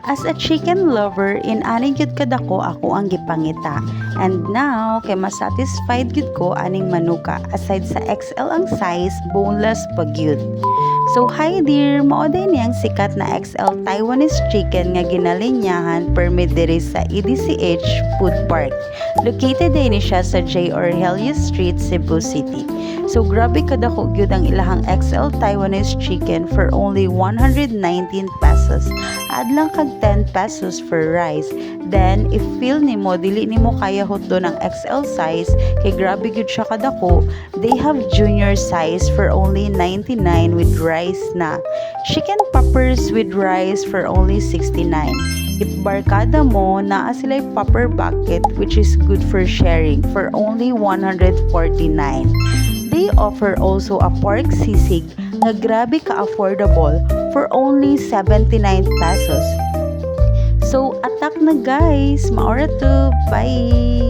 As a chicken lover, inani gyud kadako ako ang gipangita. And now, kay masatisfied gyud ko aning manuka. Aside sa XL ang size, boneless pa gyud. So hi dear, mao day niyang sikat na XL Taiwanese chicken nga ginalinyahan permit diri sa EDCH Food Park. Located din ni siya sa J. Orhelius Street, Cebu City. So grabe kadako gyud ang ilahang XL Taiwanese chicken for only 119 pesos. Add lang kag 10 pesos for rice. Then if feel nimo dili nimo kaya hotdo ng XL size kay grabe gyud siya kadako, they have junior size for only 99 with rice na. Chicken poppers with rice for only 69. If barkada mo, naa sila'y popper bucket which is good for sharing for only 149. They offer also a pork sisig nga grabe ka-affordable for only 79 pesos. So, attack na guys! Maora to! Bye!